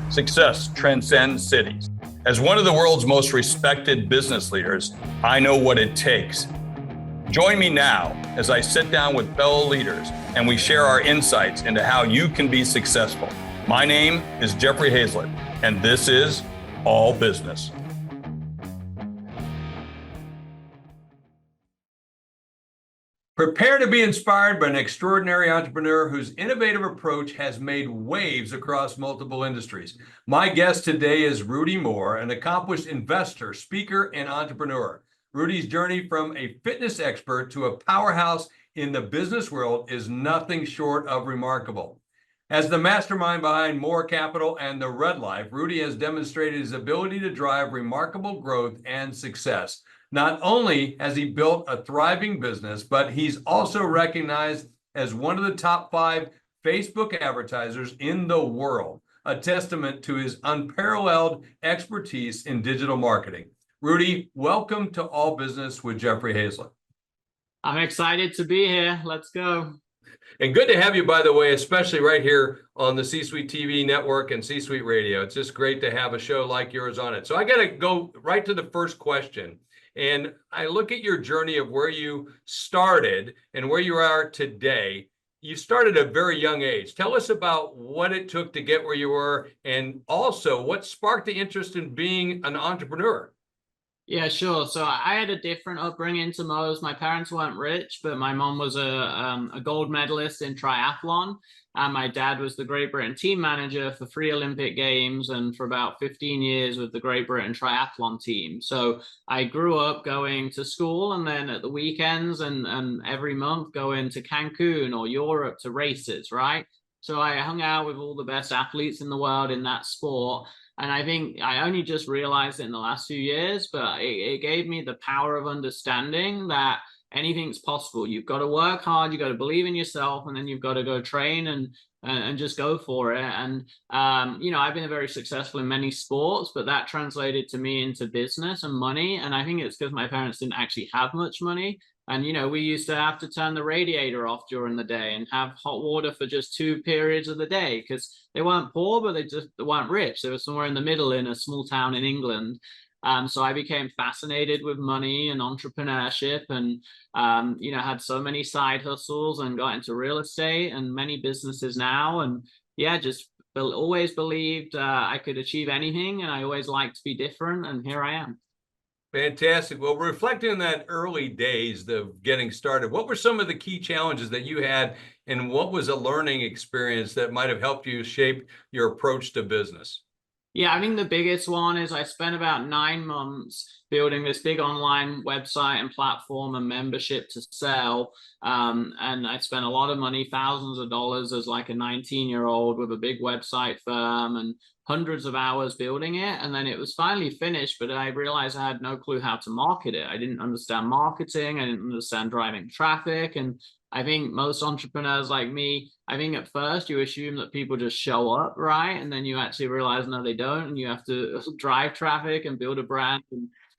Success transcends cities. As one of the world's most respected business leaders, I know what it takes. Join me now as I sit down with fellow leaders and we share our insights into how you can be successful. My name is Jeffrey Hayzlett, and this is All Business. Prepare to be inspired by an extraordinary entrepreneur whose innovative approach has made waves across multiple industries. My guest today is Rudy Mawer, an accomplished investor, speaker, and entrepreneur. Rudy's journey from a fitness expert to a powerhouse in the business world is nothing short of remarkable. As the mastermind behind Mawer Capital and The Red Life, Rudy has demonstrated his ability to drive remarkable growth and success. Not only has he built a thriving business, but he's also recognized as one of the top 5 Facebook advertisers in the world, a testament to his unparalleled expertise in digital marketing. Rudy, welcome to All Business with Jeffrey Hayzlett. I'm excited to be here. Let's go. And good to have you, by the way, especially right here on the C-Suite TV network and C-Suite Radio. It's just great to have a show like yours on it. So I got to go right to the first question. And I look at your journey of where you started and where you are today. You started at a very young age. Tell us about what it took to get where you were, and also what sparked the interest in being an entrepreneur. Yeah, sure. So I had a different upbringing to most. My parents weren't rich, but my mom was a gold medalist in triathlon. And my dad was the Great Britain team manager for 3 Olympic Games and for about 15 years with the Great Britain triathlon team. So I grew up going to school and then at the weekends and every month going to Cancun or Europe to races, right? So I hung out with all the best athletes in the world in that sport. And I think I only just realized it in the last few years, but it gave me the power of understanding that anything's possible. You've got to work hard, you've got to believe in yourself, and then you've got to go train and just go for it. And, I've been very successful in many sports, but that translated to me into business and money. And I think it's because my parents didn't actually have much money. And, we used to have to turn the radiator off during the day and have hot water for just 2 periods of the day because they weren't poor, but they weren't rich. They were somewhere in the middle in a small town in England. So I became fascinated with money and entrepreneurship and, had so many side hustles and got into real estate and many businesses now. And just always believed I could achieve anything. And I always liked to be different. And here I am. Fantastic. Well, reflecting on that early days of getting started, what were some of the key challenges that you had, and what was a learning experience that might have helped you shape your approach to business? Yeah, I think the biggest one is I spent about 9 months building this big online website and platform and membership to sell. And I spent a lot of money, thousands of dollars as like a 19-year-old with a big website firm and hundreds of hours building it. And then it was finally finished, but I realized I had no clue how to market it. I didn't understand marketing. I didn't understand driving traffic. And I think most entrepreneurs like me, I think at first you assume that people just show up, right? And then you actually realize, no, they don't. And you have to drive traffic and build a brand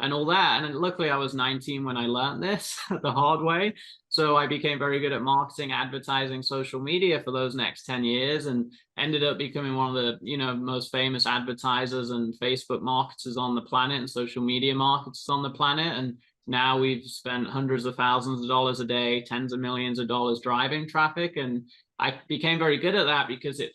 and all that. And luckily I was 19 when I learned this the hard way. So I became very good at marketing, advertising, social media for those next 10 years and ended up becoming one of the, most famous advertisers and Facebook marketers on the planet and social media marketers on the planet. And now we've spent hundreds of thousands of dollars a day, tens of millions of dollars driving traffic. And I became very good at that because it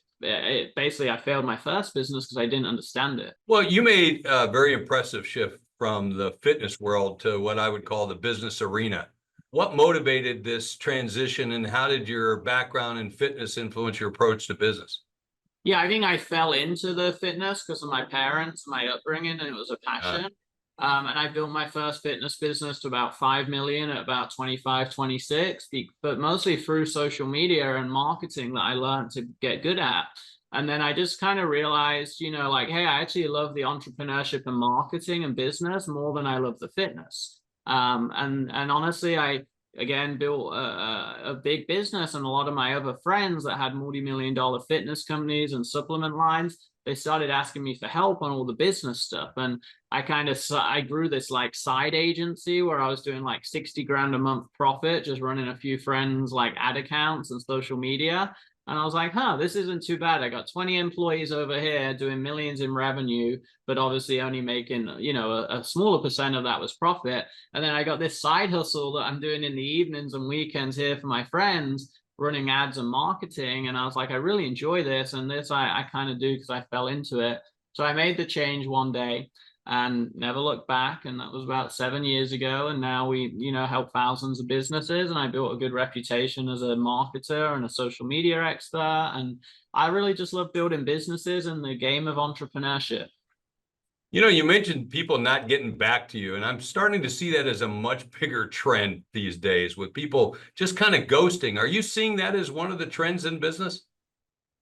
basically, I failed my first business because I didn't understand it. Well, you made a very impressive shift from the fitness world to what I would call the business arena. What motivated this transition, and how did your background in fitness influence your approach to business? Yeah, I think I fell into the fitness because of my parents, my upbringing, and it was a passion. And I built my first fitness business to about 5 million at about 25, 26, but mostly through social media and marketing that I learned to get good at. And then I just kind of realized, hey, I actually love the entrepreneurship and marketing and business more than I love the fitness. And honestly, I, again, built a big business, and a lot of my other friends that had multi-million-dollar fitness companies and supplement lines, they started asking me for help on all the business stuff. And I grew this like side agency where I was doing like 60 grand a month profit, just running a few friends like ad accounts and social media. And I was like, huh, this isn't too bad. I got 20 employees over here doing millions in revenue, but obviously only making, you know, a smaller percent of that was profit. And then I got this side hustle that I'm doing in the evenings and weekends here for my friends, running ads and marketing. And I was like, I really enjoy this. And this I kind of do because I fell into it. So I made the change one day and never looked back. And that was about 7 years ago. And now we, you know, help thousands of businesses. And I built a good reputation as a marketer and a social media expert. And I really just love building businesses and the game of entrepreneurship. You know, you mentioned people not getting back to you, and I'm starting to see that as a much bigger trend these days with people just kind of ghosting. Are you seeing that as one of the trends in business?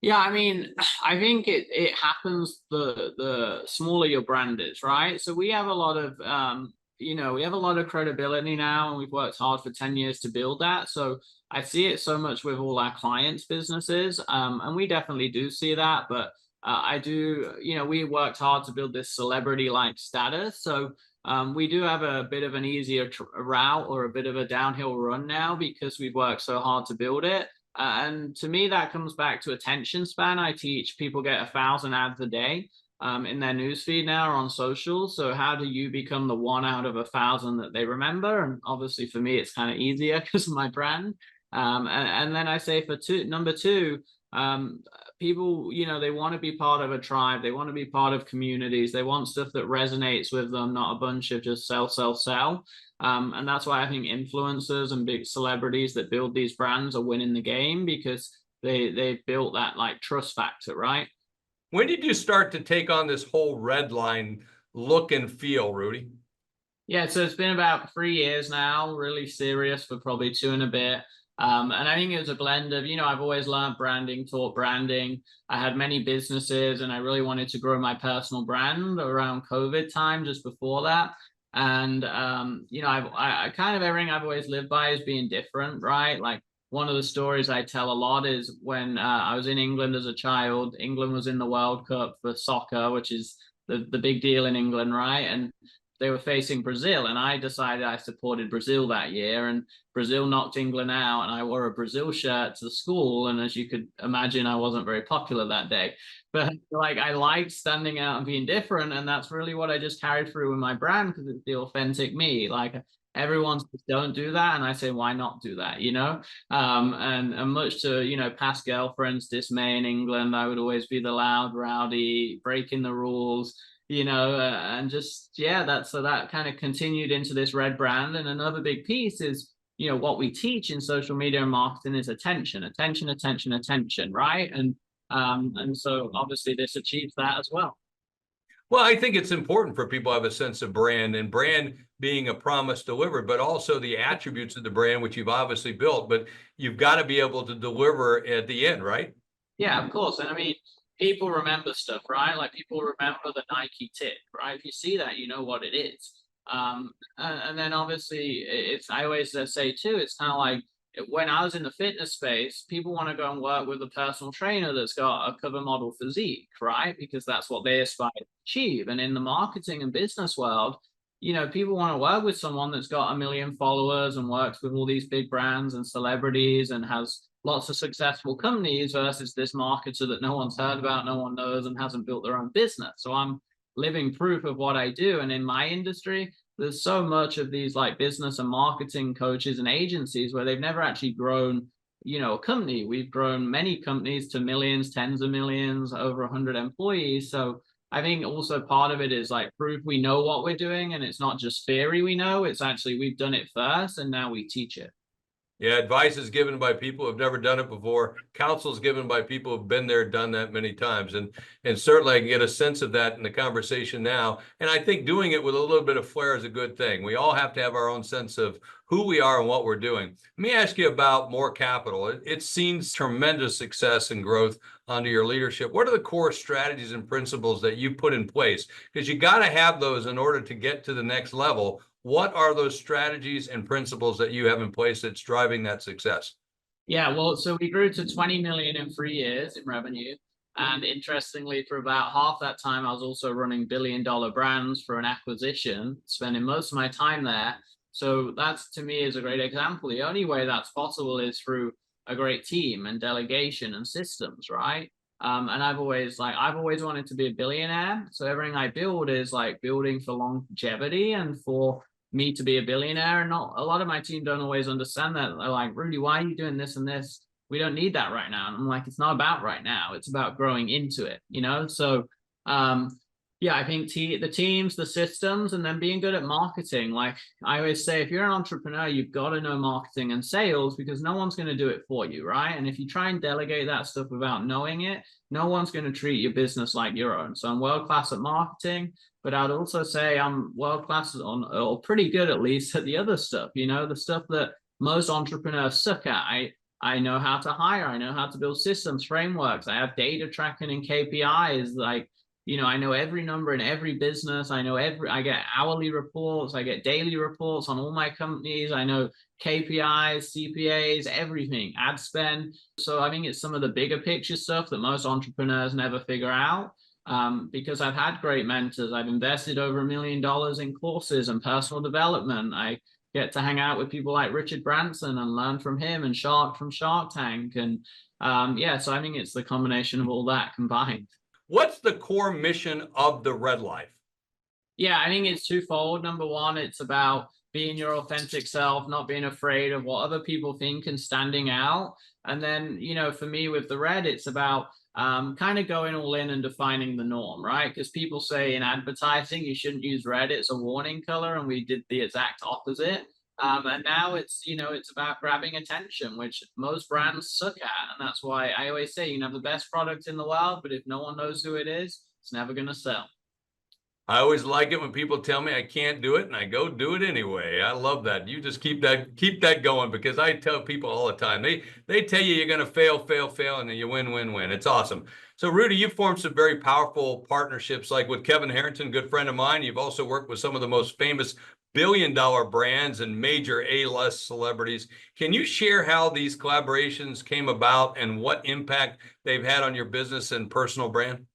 Yeah, I mean, I think it happens the smaller your brand is, right? So we have a lot of you know, we have a lot of credibility now, and we've worked hard for 10 years to build that. So I see it so much with all our clients' businesses, and we definitely do see that. But I do, you know, we worked hard to build this celebrity-like status. So we do have a bit of an easier route or a bit of a downhill run now because we've worked so hard to build it. And to me, that comes back to attention span. I teach people get 1,000 ads a day in their newsfeed now or on social. So how do you become the one out of 1,000 that they remember? And obviously for me, it's kind of easier because of my brand. And then I say for number two, people, you know, they want to be part of a tribe. They want to be part of communities. They want stuff that resonates with them, not a bunch of just sell, sell, sell. And that's why I think influencers and big celebrities that build these brands are winning the game because they've built that like trust factor, right? When did you start to take on this whole red line look and feel, Rudy? Yeah, so it's been about 3 years now, really serious for probably two and a bit. And I think it was a blend of, you know, I've always learned branding, taught branding. I had many businesses and I really wanted to grow my personal brand around COVID time, just before that. And, you know, I kind of everything I've always lived by is being different, right? Like one of the stories I tell a lot is when I was in England as a child. England was in the World Cup for soccer, which is the big deal in England, right? And they were facing Brazil, and I decided I supported Brazil that year, and Brazil knocked England out, and I wore a Brazil shirt to school, and as you could imagine, I wasn't very popular that day. But like I liked standing out and being different, and that's really what I just carried through with my brand because it's the authentic me. Like everyone says don't do that, and I say why not do that, you know? And much to, you know, past girlfriends' dismay in England, I would always be the loud, rowdy, breaking the rules, you know, and just, yeah, that kind of continued into this red brand. And another big piece is, you know, what we teach in social media and marketing is attention, attention, attention, attention, right? And so obviously this achieves that as well. Well, I think it's important for people to have a sense of brand, and brand being a promise delivered, but also the attributes of the brand, which you've obviously built, but you've got to be able to deliver at the end, right? Yeah, of course. And I mean, people remember stuff, right? Like people remember the Nike tip, right? If you see that, you know what it is. And then obviously it's, I always say too, it's kind of like when I was in the fitness space, people want to go and work with a personal trainer that's got a cover model physique, right? Because that's what they aspire to achieve. And in the marketing and business world, you know, people want to work with someone that's got 1 million followers and works with all these big brands and celebrities and has lots of successful companies versus this marketer that no one's heard about, no one knows, and hasn't built their own business. So I'm living proof of what I do. And in my industry, there's so much of these like business and marketing coaches and agencies where they've never actually grown, you know, a company. We've grown many companies to millions, tens of millions, over 100 employees. So I think also part of it is like proof we know what we're doing, and it's not just theory we know, it's actually we've done it first and now we teach it. Yeah, advice is given by people who've never done it before. Counsel is given by people who've been there, done that many times. And certainly I can get a sense of that in the conversation now. And I think doing it with a little bit of flair is a good thing. We all have to have our own sense of who we are and what we're doing. Let me ask you about Mawer Capital. It's seen tremendous success and growth under your leadership. What are the core strategies and principles that you put in place? Because you got to have those in order to get to the next level. What are those strategies and principles that you have in place that's driving that success? Yeah, well, so we grew to 20 million in 3 years in revenue. And interestingly, for about half that time, I was also running billion-dollar brands for an acquisition, spending most of my time there. So that's, to me, is a great example. The only way that's possible is through a great team and delegation and systems, right? And I've always wanted to be a billionaire. So everything I build is like building for longevity and for me to be a billionaire. And not a lot of my team don't always understand that. They're like, Rudy, why are you doing this and this? We don't need that right now. And I'm like, it's not about right now. It's about growing into it, you know? So yeah, I think the teams, the systems, and then being good at marketing. Like I always say, if you're an entrepreneur, you've got to know marketing and sales because no one's going to do it for you, right? And if you try and delegate that stuff without knowing it, no one's going to treat your business like your own. So I'm world class at marketing, but I'd also say I'm world class on, or pretty good at least, at the other stuff, you know, the stuff that most entrepreneurs suck at. I know how to hire. I know how to build systems, frameworks. I have data tracking and KPIs. Like, you know, I know every number in every business. I get hourly reports. I get daily reports on all my companies. I know KPIs, CPAs, everything, ad spend. So I think it's some of the bigger picture stuff that most entrepreneurs never figure out. Because I've had great mentors. I've invested over $1 million in courses and personal development. I get to hang out with people like Richard Branson and learn from him, and Shark from Shark Tank. And yeah, so I think it's the combination of all that combined. What's the core mission of the Red Life? Yeah, I think it's twofold. Number one, it's about being your authentic self, not being afraid of what other people think and standing out. And then, you know, for me with the Red, it's about kind of going all in and defining the norm, right? Because people say in advertising, you shouldn't use red, it's a warning color. And we did the exact opposite. And now it's, you know, it's about grabbing attention, which most brands suck at. And that's why I always say you can have the best product in the world, but if no one knows who it is, it's never going to sell. I always like it when people tell me I can't do it and I go do it anyway. I love that. You just keep that going, because I tell people all the time, they tell you you're going to fail, and then you win. It's awesome. So Rudy, you've formed some very powerful partnerships, like with Kevin Harrington, good friend of mine. You've also worked with some of the most famous billion-dollar brands and major A-list celebrities. Can you share how these collaborations came about and what impact they've had on your business and personal brand?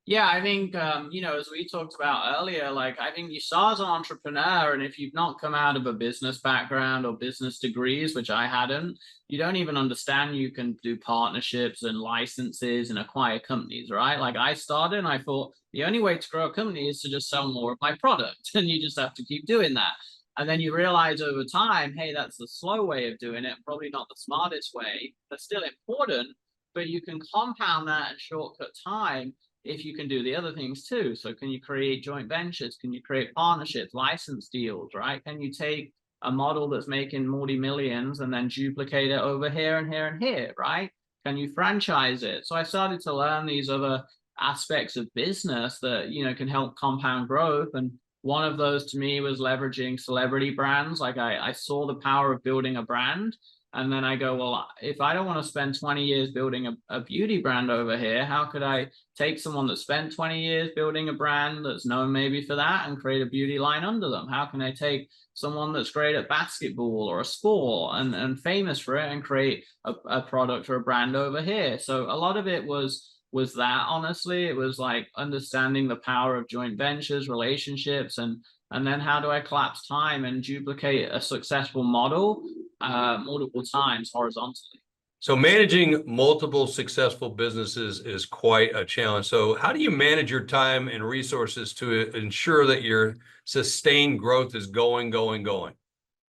Yeah, I think, you know, as we talked about earlier, like I think you saw as an entrepreneur, and if you've not come out of a business background or business degrees, which I hadn't, you don't even understand you can do partnerships and licenses and acquire companies, right? Like I started and I thought the only way to grow a company is to just sell more of my product, and you just have to keep doing that. And then you realize over time, hey, that's the slow way of doing it, probably not the smartest way, but still important, but you can compound that and shortcut time if you can do the other things too. So can you create joint ventures? Can you create partnerships, license deals, right? Can you take a model that's making multi-millions and then duplicate it over here and here and here, right? Can you franchise it? So I started to learn these other aspects of business that, you know, can help compound growth. And one of those to me was leveraging celebrity brands. Like I saw the power of building a brand. And then I go, well, if I don't want to spend 20 years building a beauty brand over here, how could I take someone that spent 20 years building a brand that's known maybe for that and create a beauty line under them? How can I take someone that's great at basketball or a sport and famous for it and create a product or a brand over here? So a lot of it was that, honestly. It was like understanding the power of joint ventures, relationships, and then how do I collapse time and duplicate a successful model multiple times horizontally? So managing multiple successful businesses is quite a challenge. So how do you manage your time and resources to ensure that your sustained growth is going?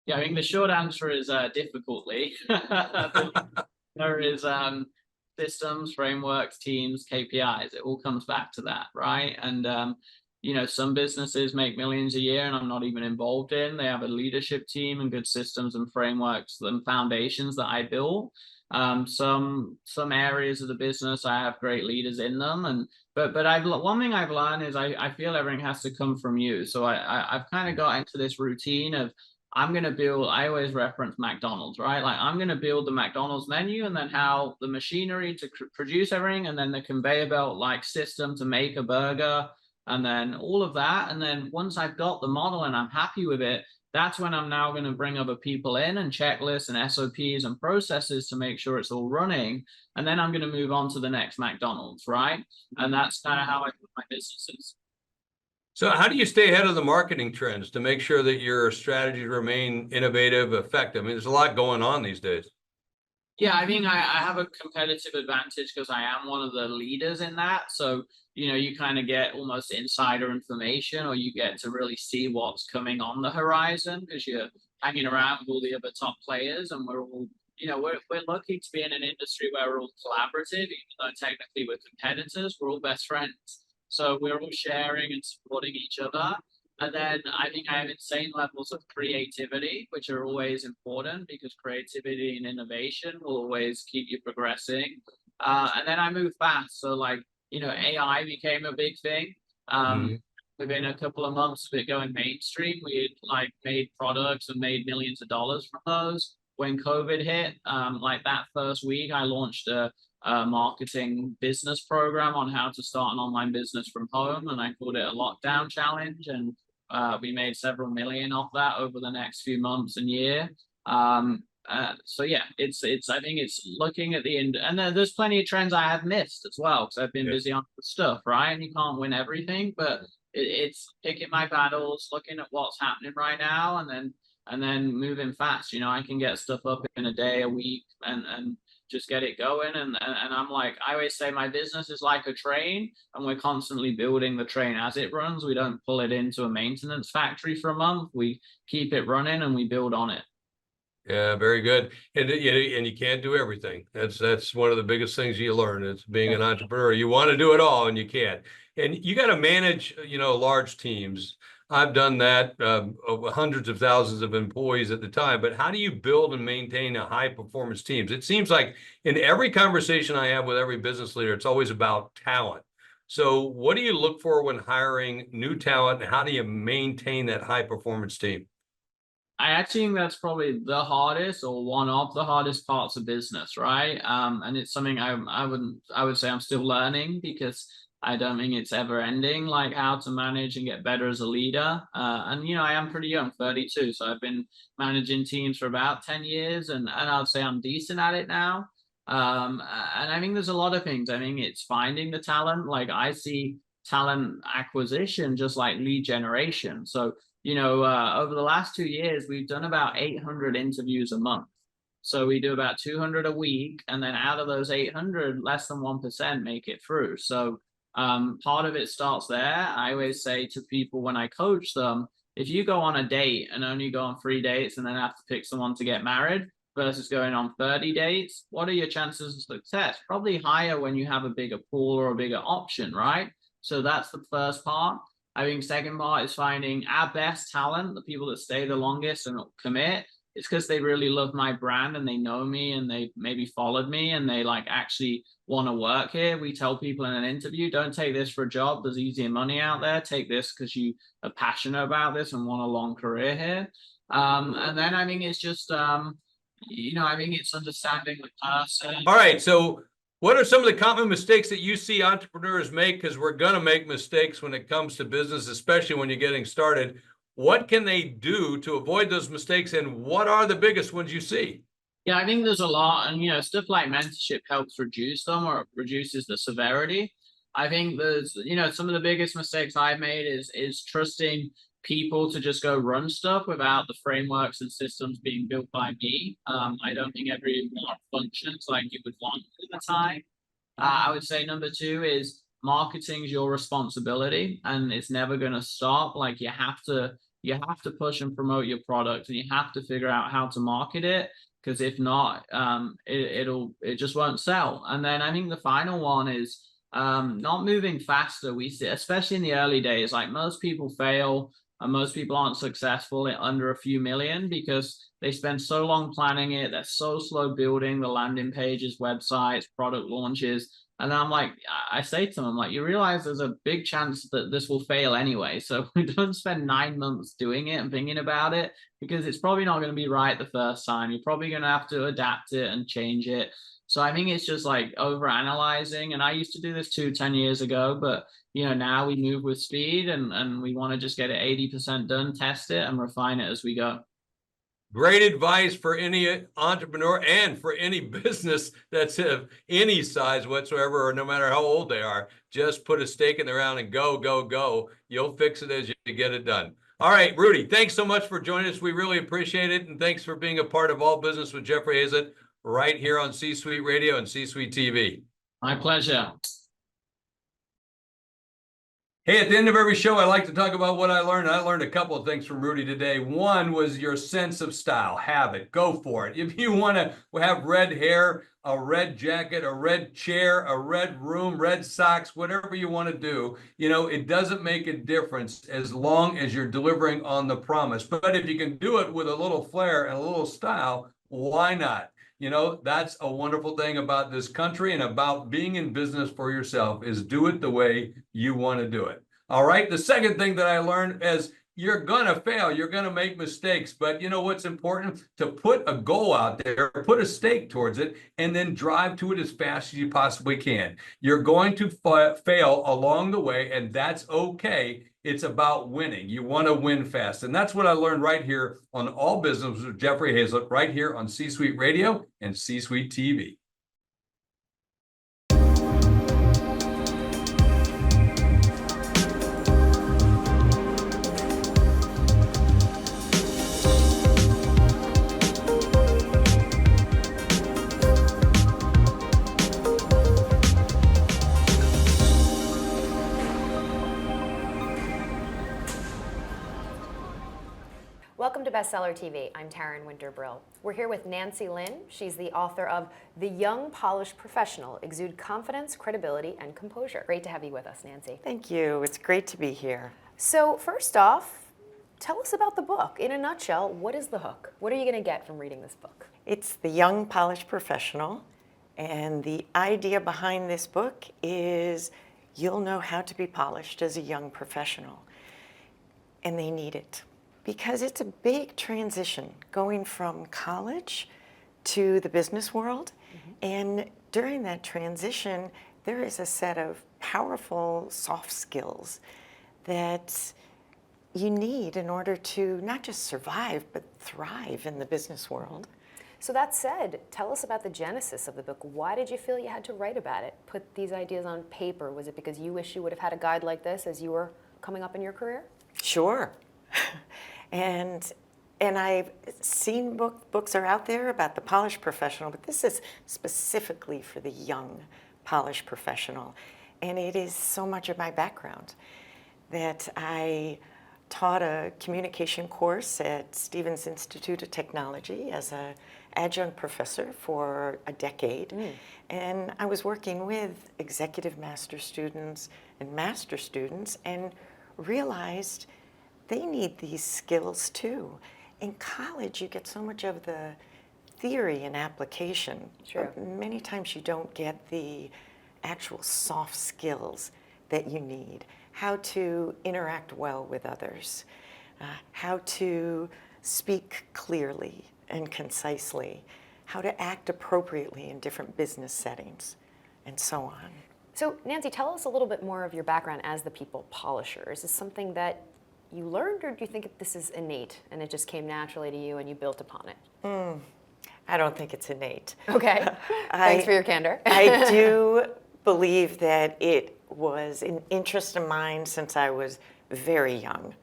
Yeah, I think the short answer is difficultly. There is systems, frameworks, teams, KPIs. It all comes back to that, right? And you know, some businesses make millions a year and I'm not even involved in. They have a leadership team and good systems and frameworks and foundations that I build. Some areas of the business I have great leaders in them, and but one thing I've learned is I feel everything has to come from you. So I've kind of got into this routine of I'm going to build, I always reference McDonald's, right? Like I'm going to build the McDonald's menu and then how the machinery to produce everything, and then the conveyor belt like system to make a burger, and then all of that. And then once I've got the model and I'm happy with it, that's when I'm now going to bring other people in and checklists and SOPs and processes to make sure it's all running. And then I'm going to move on to the next McDonald's, right? And that's kind of how I put my businesses. So how do you stay ahead of the marketing trends to make sure that your strategies remain innovative, effective? I mean, there's a lot going on these days. Yeah, I mean, I have a competitive advantage because I am one of the leaders in that. So, you kind of get almost insider information, or you get to really see what's coming on the horizon because you're hanging around with all the other top players, and we're all, we're lucky to be in an industry where we're all collaborative, even though technically we're competitors, we're all best friends. So we're all sharing and supporting each other. And then I think I have insane levels of creativity, which are always important because creativity and innovation will always keep you progressing. And then I move fast. So, like, AI became a big thing. Mhm. Within a couple of months of it going mainstream, we had like made products and made millions of dollars from those. When COVID hit, like that first week, I launched a marketing business program on how to start an online business from home, and I called it a lockdown challenge. And we made several million off that over the next few months and year. So yeah, it's I think it's looking at the end, and there's plenty of trends I have missed as well because I've been Yeah. busy on stuff, right? And you can't win everything, but it's picking my battles, looking at what's happening right now, and then moving fast. I can get stuff up in a day, a week, and just get it going. And I'm like, I always say my business is like a train, and we're constantly building the train as it runs. We don't pull it into a maintenance factory for a month. We keep it running and we build on it. Yeah, very good. And you can't do everything. That's one of the biggest things you learn is being Yeah. an entrepreneur. You want to do it all and you can't. And you got to manage, large teams. I've done that, of hundreds of thousands of employees at the time. But how do you build and maintain a high performance teams? It seems like in every conversation I have with every business leader, it's always about talent. So what do you look for when hiring new talent, and how do you maintain that high performance team? I actually think that's probably the hardest or one of the hardest parts of business, right? And it's something I would say I'm still learning because I don't think it's ever ending, like how to manage and get better as a leader. And I am pretty young, 32, so I've been managing teams for about 10 years, and I'd say I'm decent at it now. And I think there's a lot of things. I think it's finding the talent. Like I see talent acquisition just like lead generation. So over the last 2 years, we've done about 800 interviews a month. So we do about 200 a week, and then out of those 800, less than 1% make it through. So part of it starts there. I always say to people when I coach them, if you go on a date and only go on 3 dates and then have to pick someone to get married versus going on 30 dates, what are your chances of success? Probably higher when you have a bigger pool or a bigger option, right? So that's the first part. I think second part is finding our best talent, the people that stay the longest and commit. It's because they really love my brand and they know me and they maybe followed me and they like actually want to work here. We tell people in an interview, don't take this for a job. There's easier money out there. Take this because you are passionate about this and want a long career here. And then I think it's just, I think it's understanding the person. All right. So what are some of the common mistakes that you see entrepreneurs make? Because we're going to make mistakes when it comes to business, especially when you're getting started. What can they do to avoid those mistakes? And what are the biggest ones you see? Yeah, I think there's a lot, and stuff like mentorship helps reduce them or reduces the severity. I think there's, some of the biggest mistakes I've made is trusting people to just go run stuff without the frameworks and systems being built by me. I don't think everyone functions like you would want at the time. I would say number two is marketing's your responsibility, and it's never going to stop. Like you have to push and promote your product, and you have to figure out how to market it because if not, it just won't sell. And then I think the final one is not moving faster. We see, especially in the early days, like most people fail and most people aren't successful in under a few million because they spend so long planning it. They're so slow building the landing pages, websites, product launches. And I'm like, I say to them, like, you realize there's a big chance that this will fail anyway. So we don't spend 9 months doing it and thinking about it because it's probably not going to be right the first time. You're probably going to have to adapt it and change it. So I think it's just like over analyzing. And I used to do this too 10 years ago, but now we move with speed and we want to just get it 80% done, test it and refine it as we go. Great advice for any entrepreneur and for any business that's of any size whatsoever, or no matter how old they are. Just put a stake in the ground and go, go, go. You'll fix it as you get it done. All right, Rudy, thanks so much for joining us. We really appreciate it. And thanks for being a part of All Business with Jeffrey Hayzlett. right here on C-Suite Radio and C-Suite TV. My pleasure. Hey, at the end of every show, I like to talk about what I learned. I learned a couple of things from Rudy today. One was your sense of style. Have it. Go for it. If you want to have red hair, a red jacket, a red chair, a red room, red socks, whatever you want to do, it doesn't make a difference as long as you're delivering on the promise. But if you can do it with a little flair and a little style, why not? That's a wonderful thing about this country and about being in business for yourself is do it the way you want to do it. All right. The second thing that I learned is you're going to fail. You're going to make mistakes. But you know what's important? To put a goal out there, put a stake towards it, and then drive to it as fast as you possibly can. You're going to fail along the way, and that's okay. It's about winning. You want to win fast. And that's what I learned right here on All Business with Jeffrey Hayzlett, right here on C-Suite Radio and C-Suite TV. Welcome to Bestseller TV. I'm Taryn Winterbrill. We're here with Nancy Lynn. She's the author of The Young Polished Professional, Exude Confidence, Credibility, and Composure. Great to have you with us, Nancy. Thank you. It's great to be here. So first off, tell us about the book. In a nutshell, what is the hook? What are you going to get from reading this book? It's The Young Polished Professional, and the idea behind this book is you'll know how to be polished as a young professional, and they need it. Because it's a big transition going from college to the business world. And during that transition, there is a set of powerful soft skills that you need in order to not just survive, but thrive in the business world. So that said, tell us about the genesis of the book. Why did you feel you had to write about it? Put these ideas on paper? Was it because you wish you would have had a guide like this as you were coming up in your career? Sure. And I've seen books are out there about the polished professional, but this is specifically for the young polished professional. And it is so much of my background that I taught a communication course at Stevens Institute of Technology as an adjunct professor for a decade. And I was working with executive master students and master students and realized they need these skills too. In college, you get so much of the theory and application. Sure. But many times you don't get the actual soft skills that you need. How to interact well with others, how to speak clearly and concisely, how to act appropriately in different business settings, and so on. So Nancy, tell us a little bit more of your background as the people polisher. Is this something that you learned, or do you think this is innate and it just came naturally to you and you built upon it? I don't think it's innate. Okay, thanks for your candor. I do believe that it was an interest of mine since I was very young.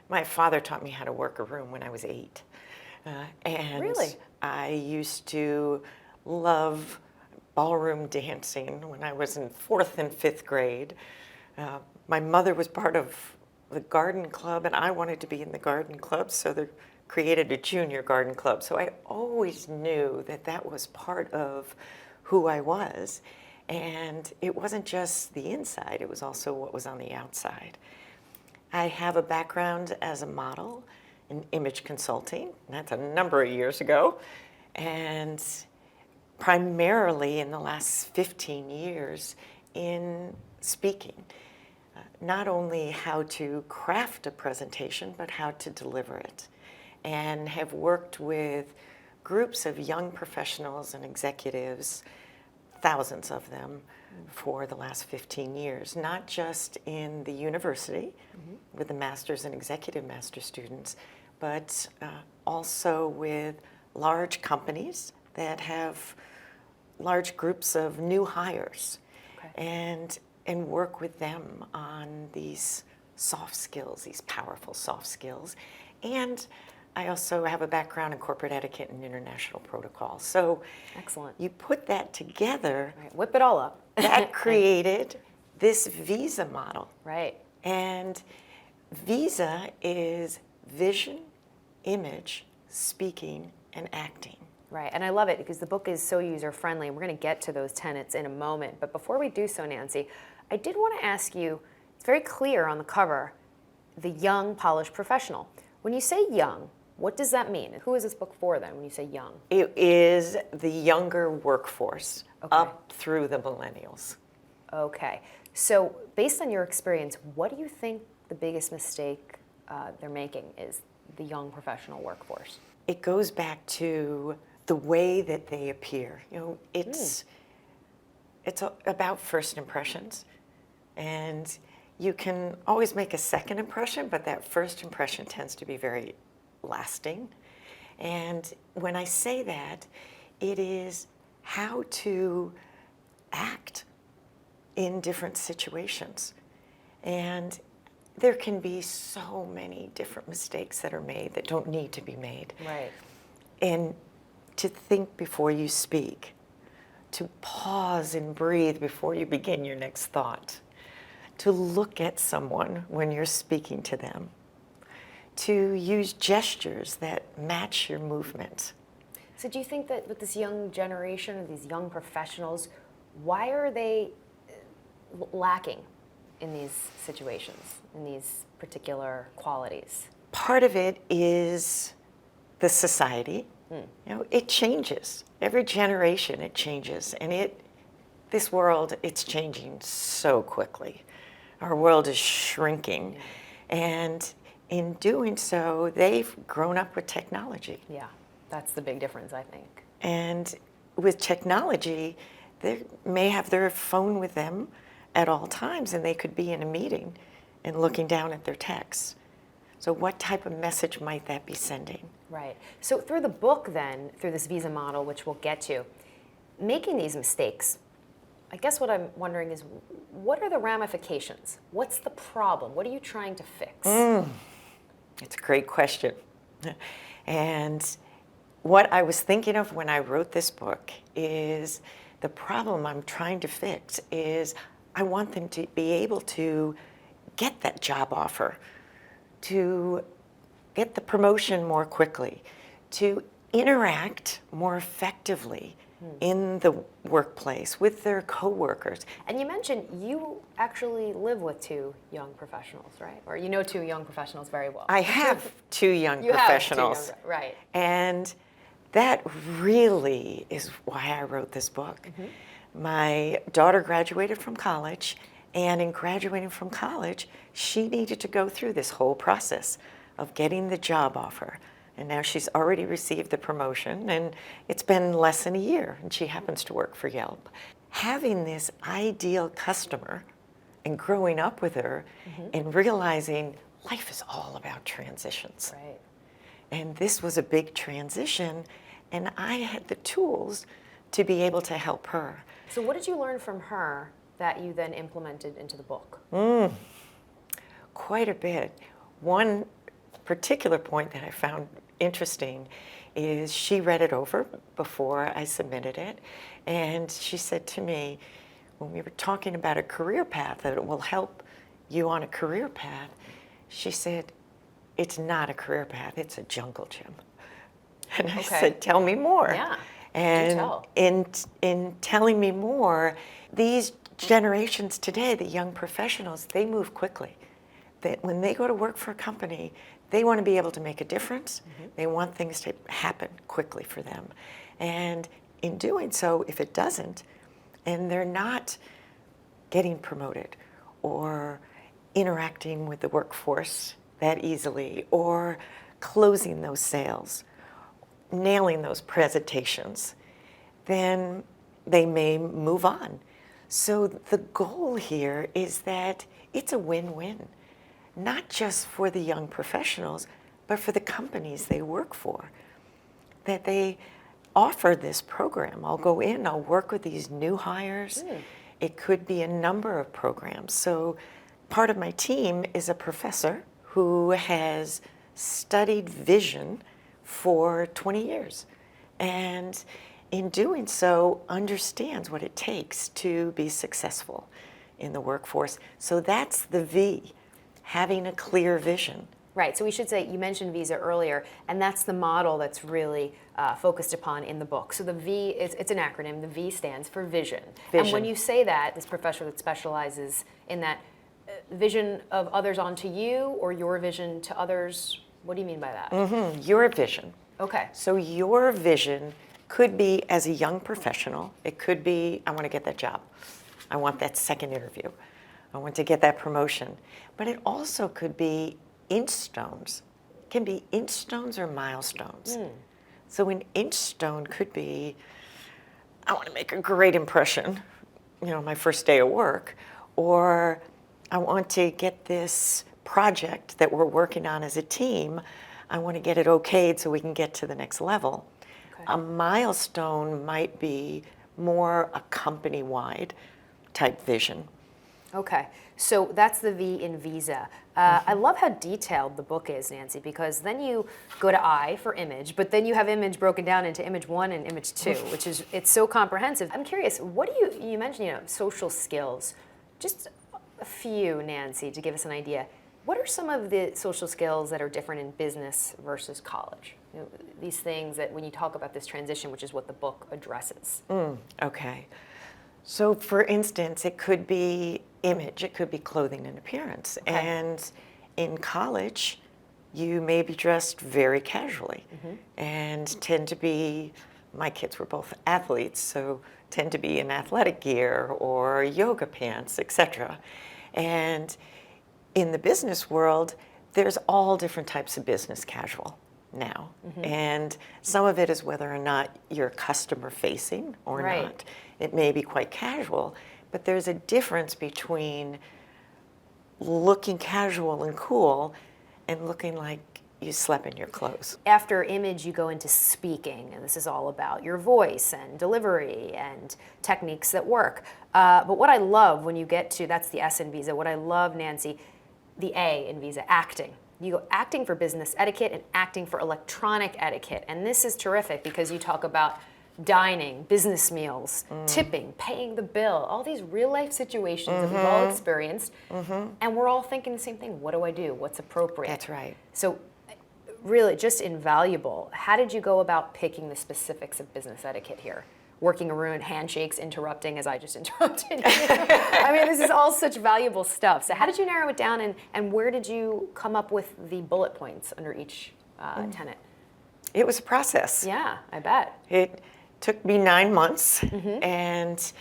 My father taught me how to work a room when I was 8. And Really? I used to love ballroom dancing when I was in 4th and 5th grade. My mother was part of the garden club, and I wanted to be in the garden club, so they created a junior garden club. So I always knew that that was part of who I was. And it wasn't just the inside, it was also what was on the outside. I have a background as a model in image consulting, and that's a number of years ago. And primarily in the last 15 years in speaking. Not only how to craft a presentation, but how to deliver it. And have worked with groups of young professionals and executives, thousands of them, for the last 15 years, not just in the university with the master's and executive master students, but also with large companies that have large groups of new hires. Okay. And work with them on these soft skills, these powerful soft skills. And I also have a background in corporate etiquette and international protocol. So Excellent. you put that together, All right, whip it all up. that created this Visa model. Right. And Visa is vision, image, speaking, and acting. Right, and I love it because the book is so user-friendly, and we're going to get to those tenets in a moment. But before we do so, Nancy, I did want to ask you, it's very clear on the cover, the young, polished professional. When you say young, what does that mean? Who is this book for then when you say young? It is the younger workforce up through the millennials. Okay, so based on your experience, what do you think the biggest mistake they're making is the young professional workforce? It goes back to the way that they appear. You know, it's about first impressions, and you can always make a second impression, but that first impression tends to be very lasting. And when I say that, it is how to act in different situations. And there can be so many different mistakes that are made that don't need to be made. Right. And to think before you speak, to pause and breathe before you begin your next thought, to look at someone when you're speaking to them, to use gestures that match your movement. So do you think that with this young generation, or these young professionals, why are they lacking in these situations, in these particular qualities? Part of it is the society. You know, it changes. Every generation it changes. And this world, it's changing so quickly. Our world is shrinking. And in doing so, they've grown up with technology. Yeah, that's the big difference, I think. And with technology, they may have their phone with them at all times, and they could be in a meeting and looking down at their texts. So what type of message might that be sending? Right. So through the book then, through this Visa model, which we'll get to, making these mistakes, I guess what I'm wondering is, what are the ramifications? What's the problem? What are you trying to fix? It's a great question. And what I was thinking of when I wrote this book is the problem I'm trying to fix is I want them to be able to get that job offer, to get the promotion more quickly, to interact more effectively in the workplace with their coworkers. And you mentioned you actually live with two young professionals, right? Or you know two young professionals very well. I have two young You professionals. have two young, right. And that really is why I wrote this book. My daughter graduated from college, and in graduating from college, she needed to go through this whole process of getting the job offer. And now she's already received the promotion, and it's been less than a year, and she happens to work for Yelp. Having this ideal customer and growing up with her and realizing life is all about transitions. Right. And this was a big transition, and I had the tools to be able to help her. So what did you learn from her that you then implemented into the book? Quite a bit. One particular point that I found interesting is she read it over before I submitted it, and she said to me, when we were talking about a career path, that it will help you on a career path, she said, it's not a career path, it's a jungle gym. And I said, tell me more. Yeah, and do tell. in telling me more, these generations today, the young professionals, they move quickly. That when they go to work for a company, they want to be able to make a difference. They want things to happen quickly for them. And in doing so, if it doesn't, and they're not getting promoted or interacting with the workforce that easily or closing those sales, nailing those presentations, then they may move on. So the goal here is that it's a win-win, not just for the young professionals, but for the companies they work for, that they offer this program. I'll go in, I'll work with these new hires. It could be a number of programs. So part of my team is a professor who has studied vision for 20 years. And in doing so, understands what it takes to be successful in the workforce. So that's the V, having a clear vision. Right, so we should say, you mentioned Visa earlier, and that's the model that's really focused upon in the book. So the V, it's an acronym, the V stands for vision. And when you say that, this professional that specializes in that vision of others onto you, or your vision to others, what do you mean by that? Your vision. Okay. So your vision could be as a young professional, it could be, I want to get that job. I want that second interview. I want to get that promotion. But it also could be inch stones. It can be inch stones or milestones. So an inch stone could be, I want to make a great impression, my first day of work, or I want to get this project that we're working on as a team, I want to get it okayed so we can get to the next level. Okay. A milestone might be more a company-wide type vision. Okay, so that's the V in Visa. I love how detailed the book is, Nancy, because then you go to I for image, but then you have image broken down into image 1 and image 2, which is, it's so comprehensive. I'm curious, what do you mentioned, social skills, just a few, Nancy, to give us an idea. What are some of the social skills that are different in business versus college? These things that when you talk about this transition, which is what the book addresses. Okay. So for instance, it could be image, it could be clothing and appearance. Okay. And in college, you may be dressed very casually and tend to be, my kids were both athletes, so tend to be in athletic gear or yoga pants, etc. And in the business world, there's all different types of business casual now. And some of it is whether or not you're customer facing or not. It may be quite casual, but there's a difference between looking casual and cool and looking like you slept in your clothes. After image, you go into speaking, and this is all about your voice and delivery and techniques that work. But what I love when you get to, that's the S in Visa, what I love, Nancy, the A in Visa, acting. You go acting for business etiquette and acting for electronic etiquette. And this is terrific because you talk about dining, business meals, tipping, paying the bill, all these real life situations that we've all experienced. And we're all thinking the same thing. What do I do? What's appropriate? That's right. So really just invaluable. How did you go about picking the specifics of business etiquette here? Working around handshakes, interrupting as I just interrupted you. I mean, this is all such valuable stuff. So how did you narrow it down, and where did you come up with the bullet points under each tenet? It was a process. Yeah, I bet. It took me 9 months, and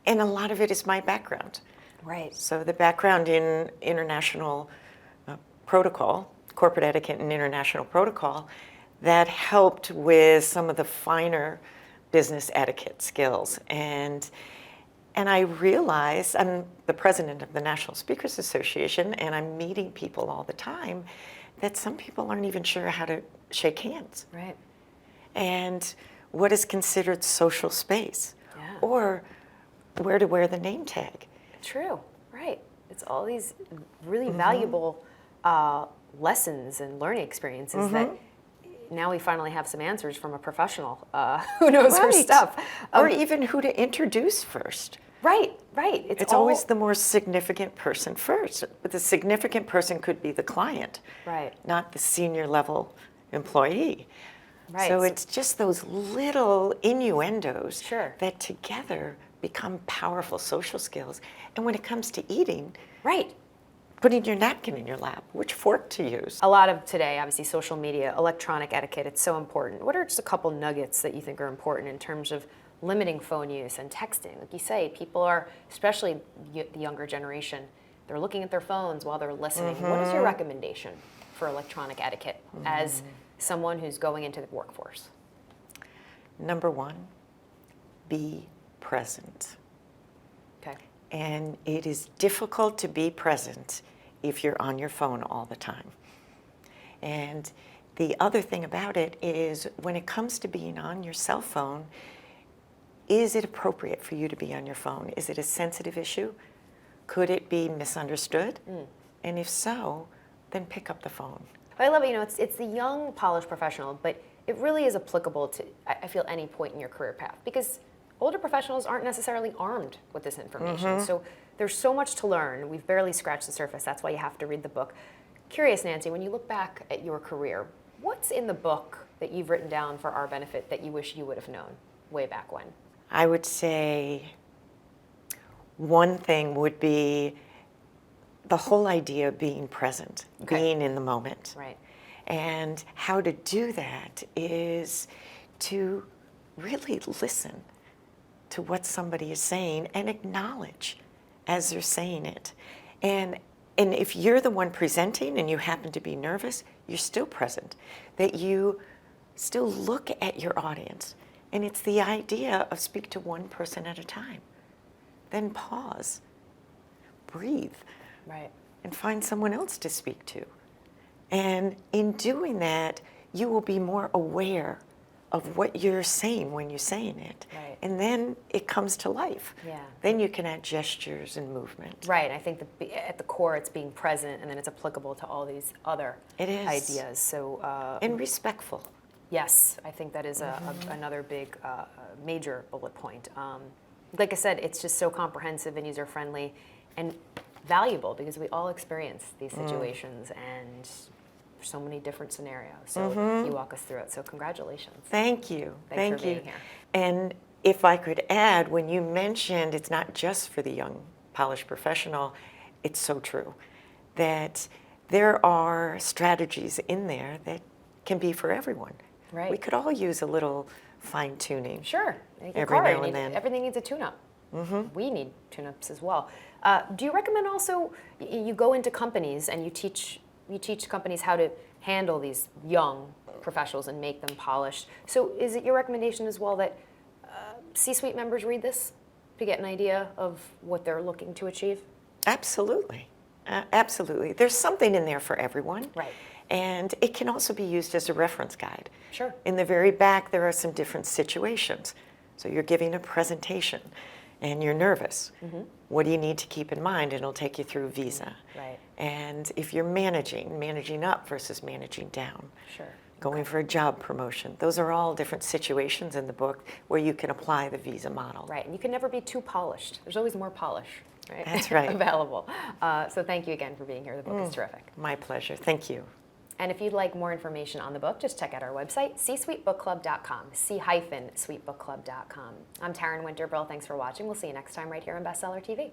a lot of it is my background. Right. So the background in international protocol, corporate etiquette and international protocol, that helped with some of the finer business etiquette skills. And I realized, I'm the president of the National Speakers Association, and I'm meeting people all the time, that some people aren't even sure how to shake hands. Right. And what is considered social space, or where to wear the name tag. True, right. It's all these really valuable lessons and learning experiences that now we finally have some answers from a professional who knows her stuff. Or even who to introduce first. Right, right. It's always the more significant person first. But the significant person could be the client, not the senior level employee. Right. So it's just those little innuendos that together become powerful social skills. And when it comes to eating, putting your napkin in your lap, which fork to use. A lot of today, obviously, social media, electronic etiquette, it's so important. What are just a couple nuggets that you think are important in terms of limiting phone use and texting? Like you say, people are, especially the younger generation, they're looking at their phones while they're listening. What is your recommendation for electronic etiquette as someone who's going into the workforce? Number 1, be present. Okay. And it is difficult to be present if you're on your phone all the time. And the other thing about it is when it comes to being on your cell phone, is it appropriate for you to be on your phone? Is it a sensitive issue? Could it be misunderstood? And if so, then pick up the phone. I love it. You know, it's the young, polished professional, but it really is applicable to, I feel, any point in your career path, because older professionals aren't necessarily armed with this information. So there's so much to learn. We've barely scratched the surface. That's why you have to read the book. Curious, Nancy, when you look back at your career, what's in the book that you've written down for our benefit that you wish you would have known way back when? I would say one thing would be the whole idea of being present, being in the moment. Right. And how to do that is to really listen to what somebody is saying and acknowledge as they're saying it. And if you're the one presenting and you happen to be nervous, you're still present, that you still look at your audience. And it's the idea of speak to one person at a time. Then pause, breathe, Right. and find someone else to speak to. And in doing that, you will be more aware of what you're saying when you're saying it. Right. And then it comes to life. Yeah. Then you can add gestures and movement. Right. I think at the core, it's being present, and then it's applicable to all these other It is. ideas. So, And respectful. yes, I think that is another big, major bullet point. Like I said, it's just so comprehensive and user-friendly and valuable, because we all experience these situations and so many different scenarios. So you walk us through it. So congratulations. Thank you. Thanks for you. being here. And if I could add, when you mentioned it's not just for the young, polished professional, it's so true that there are strategies in there that can be for everyone. Right. We could all use a little fine tuning. Sure. Like your Every car, now you and need- then. Everything needs a tune-up. We need tune-ups as well. Do you recommend also, you go into companies and you teach companies how to handle these young professionals and make them polished. So is it your recommendation as well that C-suite members read this to get an idea of what they're looking to achieve? Absolutely. Absolutely. There's something in there for everyone. Right. And it can also be used as a reference guide. Sure. In the very back, there are some different situations. So you're giving a presentation and you're nervous. What do you need to keep in mind? And it'll take you through Visa. Right. And if you're managing up versus managing down, Sure. going for a job promotion, those are all different situations in the book where you can apply the Visa model. Right, and you can never be too polished. There's always more polish, right? That's right. Available. So thank you again for being here. The book is terrific. My pleasure. Thank you. And if you'd like more information on the book, just check out our website, csuitebookclub.com, c-suitebookclub.com. I'm Taryn Winterbrill. Thanks for watching. We'll see you next time right here on Bestseller TV.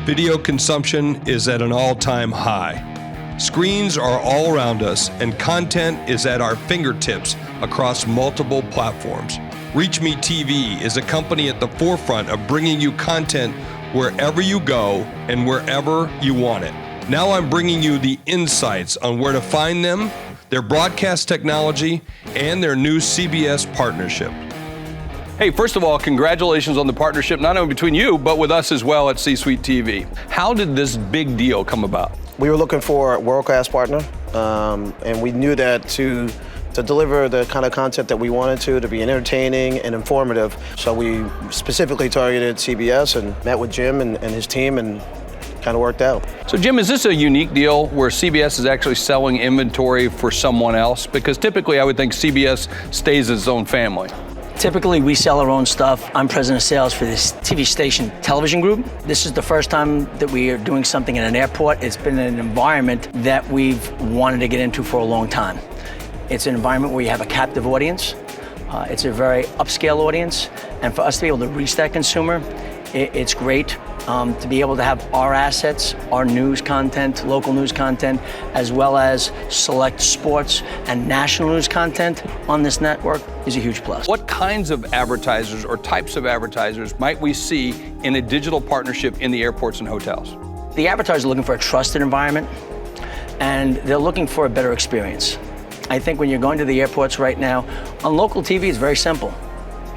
Video consumption is at an all-time high. Screens are all around us, and content is at our fingertips across multiple platforms. ReachMe TV is a company at the forefront of bringing you content wherever you go and wherever you want it. Now I'm bringing you the insights on where to find them, their broadcast technology, and their new CBS partnership. Hey, first of all, congratulations on the partnership, not only between you, but with us as well at C-Suite TV. How did this big deal come about? We were looking for a world-class partner, and we knew that to deliver the kind of content that we wanted to be entertaining and informative. So we specifically targeted CBS and met with Jim and his team, and kind of worked out. So Jim, is this a unique deal where CBS is actually selling inventory for someone else? Because typically I would think CBS stays its own family. Typically, we sell our own stuff. I'm president of sales for this TV station television group. This is the first time that we are doing something in an airport. It's been an environment that we've wanted to get into for a long time. It's an environment where you have a captive audience. It's a very upscale audience. And for us to be able to reach that consumer It's great to be able to have our assets, our news content, local news content, as well as select sports and national news content on this network is a huge plus. What kinds of advertisers or types of advertisers might we see in a digital partnership in the airports and hotels? The advertisers are looking for a trusted environment, and they're looking for a better experience. I think when you're going to the airports right now, on local TV, it's very simple.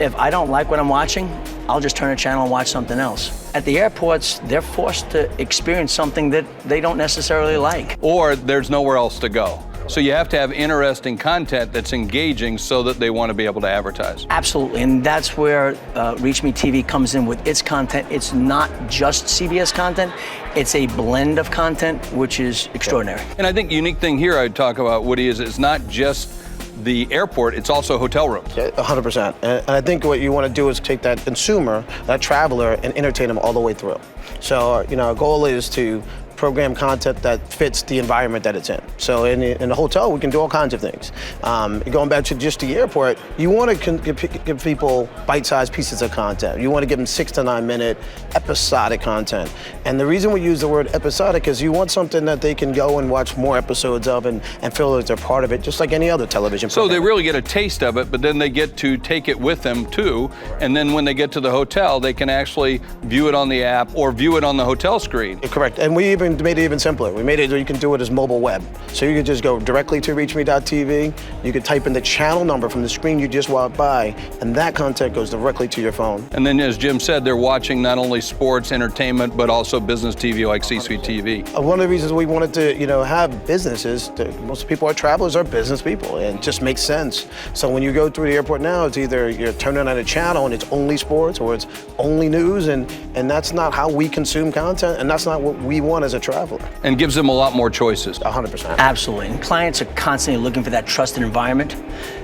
If I don't like what I'm watching, I'll just turn a channel and watch something else. At the airports, they're forced to experience something that they don't necessarily like. Or there's nowhere else to go. So you have to have interesting content that's engaging so that they want to be able to advertise. Absolutely, and that's where Reach Me TV comes in with its content. It's not just CBS content, it's a blend of content, which is extraordinary. And I think the unique thing here I'd talk about, Woody, is it's not just the airport, it's also hotel rooms. Yeah, 100%. And I think what you want to do is take that consumer, that traveler, and entertain them all the way through. So, our goal is to program content that fits the environment that it's in. So in a hotel, we can do all kinds of things. Going back to just the airport, you want to give people bite-sized pieces of content. You want to give them 6 to 9 minute episodic content. And the reason we use the word episodic is you want something that they can go and watch more episodes of and feel that they're part of it, just like any other television program. So they really get a taste of it, but then they get to take it with them too. And then when they get to the hotel, they can actually view it on the app or view it on the hotel screen. Correct. And we even made it even simpler. We made it so you can do it as mobile web. So you can just go directly to reachme.tv. You can type in the channel number from the screen you just walked by, and that content goes directly to your phone. And then, as Jim said, they're watching not only sports, entertainment, but also business TV like C-Suite TV. One of the reasons we wanted to, have businesses, most people are travelers, are business people, and it just makes sense. So when you go through the airport now, it's either you're turning on a channel and it's only sports or it's only news, and that's not how we consume content, and that's not what we want as a traveler. And gives them a lot more choices. 100%. Absolutely. And clients are constantly looking for that trusted environment.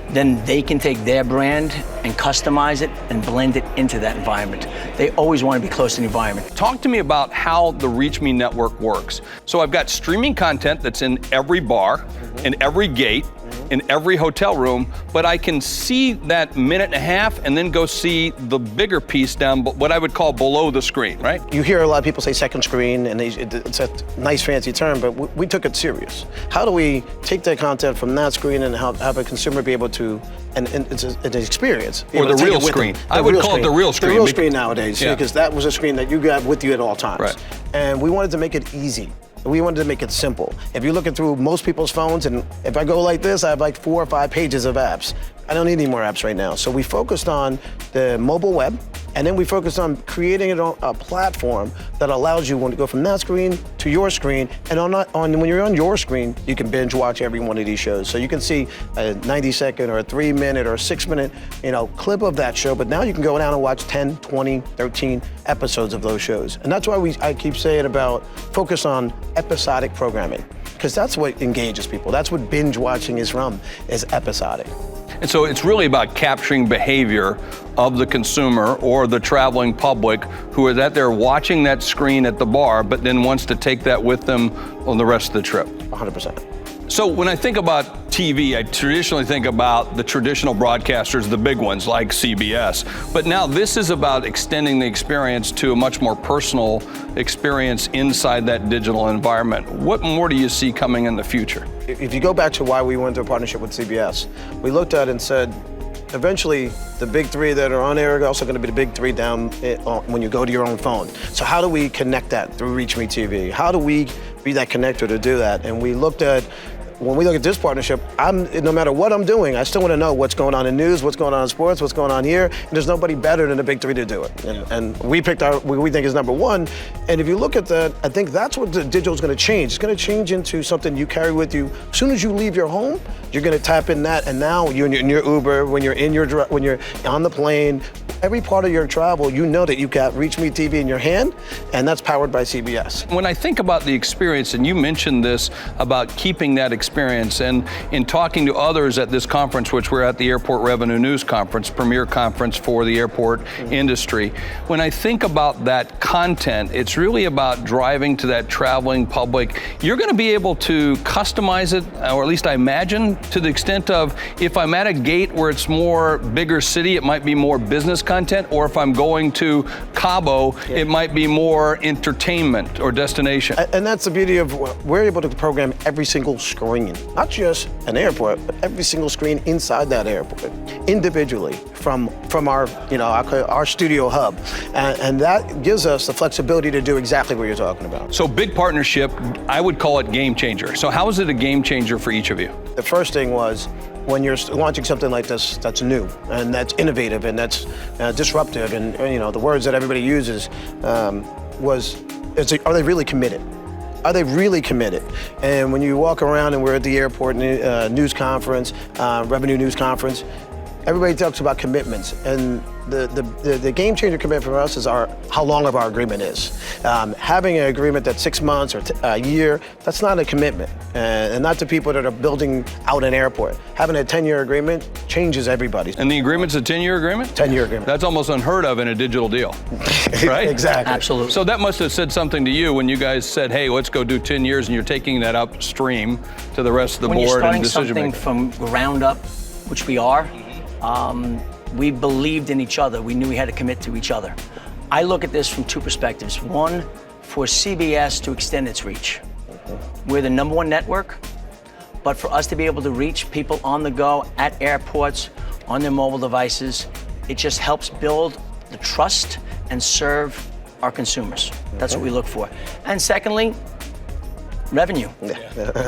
Then they can take their brand and customize it and blend it into that environment. They always want to be close to the environment. Talk to me about how the Reach Me network works. So I've got streaming content that's in every bar, in every gate, in every hotel room, but I can see that minute and a half and then go see the bigger piece down, what I would call below the screen, right? You hear a lot of people say second screen, and it's a nice fancy term, but we took it serious. How do we take that content from that screen and have a consumer be able to, and it's an experience. Or the real screen. I would call it the real screen. The real screen nowadays, yeah. Because that was a screen that you got with you at all times. Right. And we wanted to make it easy. We wanted to make it simple. If you're looking through most people's phones, and if I go like this, I have like 4 or 5 pages of apps. I don't need any more apps right now. So we focused on the mobile web, and then we focused on creating a platform that allows you to go from that screen to your screen, and when you're on your screen, you can binge watch every one of these shows. So you can see a 90-second or a 3-minute or a 6-minute, clip of that show, but now you can go down and watch 10, 20, 13 episodes of those shows. And that's why I keep saying about focus on episodic programming, because that's what engages people. That's what binge watching is episodic. And so it's really about capturing behavior of the consumer or the traveling public who is out there watching that screen at the bar, but then wants to take that with them on the rest of the trip. 100%. So when I think about TV, I traditionally think about the traditional broadcasters, the big ones like CBS. But now this is about extending the experience to a much more personal experience inside that digital environment. What more do you see coming in the future? If you go back to why we went to a partnership with CBS, we looked at it and said, eventually the big 3 that are on air are also going to be the big 3 down when you go to your own phone. So how do we connect that through Reach Me TV? How do we be that connector to do that? And we looked at, when we look at this partnership, no matter what I'm doing, I still want to know what's going on in news, what's going on in sports, what's going on here, and there's nobody better than the big 3 to do it. And we picked what we think is number 1. And if you look at that, I think that's what the digital is going to change. It's going to change into something you carry with you. As soon as you leave your home, you're going to tap in that, and now you're in your Uber, when you're on the plane, every part of your travel, you know that you've got Reach Me TV in your hand, and that's powered by CBS. When I think about the experience, and you mentioned this about keeping that experience experience and in talking to others at this conference, which we're at the Airport Revenue News Conference, premier conference for the airport industry. When I think about that content, it's really about driving to that traveling public. You're going to be able to customize it, or at least I imagine, to the extent of if I'm at a gate where it's more bigger city, it might be more business content, or if I'm going to Cabo, it might be more entertainment or destination. And that's the beauty of we're able to program every single screen, not just an airport, but every single screen inside that airport, individually from our, our studio hub. And that gives us the flexibility to do exactly what you're talking about. So big partnership, I would call it game changer. So how is it a game changer for each of you? The first thing was, when you're launching something like this that's new and that's innovative and that's disruptive, and the words that everybody uses are they really committed? Are they really committed? And when you walk around and we're at the airport news conference, revenue news conference, everybody talks about commitments, and the game changer commitment for us is how long of our agreement is. Having an agreement that's 6 months or a year, that's not a commitment, and not to people that are building out an airport. Having a 10-year agreement changes everybody. And the agreement's a 10-year agreement? 10-year agreement. That's almost unheard of in a digital deal, right? Exactly. Absolutely. So that must have said something to you when you guys said, hey, let's go do 10 years, and you're taking that upstream to the rest of the When you're board and starting decision something makers. from ground up, which we are, we believed in each other. We knew we had to commit to each other. I look at this from two perspectives. One, for CBS to extend its reach. We're the #1 network, but for us to be able to reach people on the go, at airports, on their mobile devices, it just helps build the trust and serve our consumers. That's what we look for. And secondly, revenue.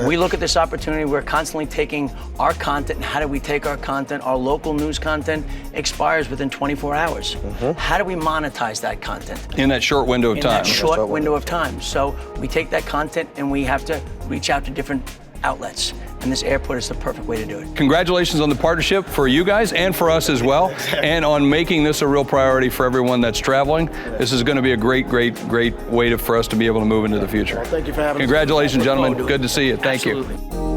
We look at this opportunity, we're constantly taking our content, and how do we take our content? Our local news content expires within 24 hours. How do we monetize that content? In that short window of In time. that short window of time. So we take that content and we have to reach out to different outlets. And this airport is the perfect way to do it. Congratulations on the partnership for you guys and for us as well, and on making this a real priority for everyone that's traveling. This is going to be a great way for us to be able to move into the future. Well, thank you for having us. Congratulations, gentlemen. Good to see you. Thank you. Absolutely.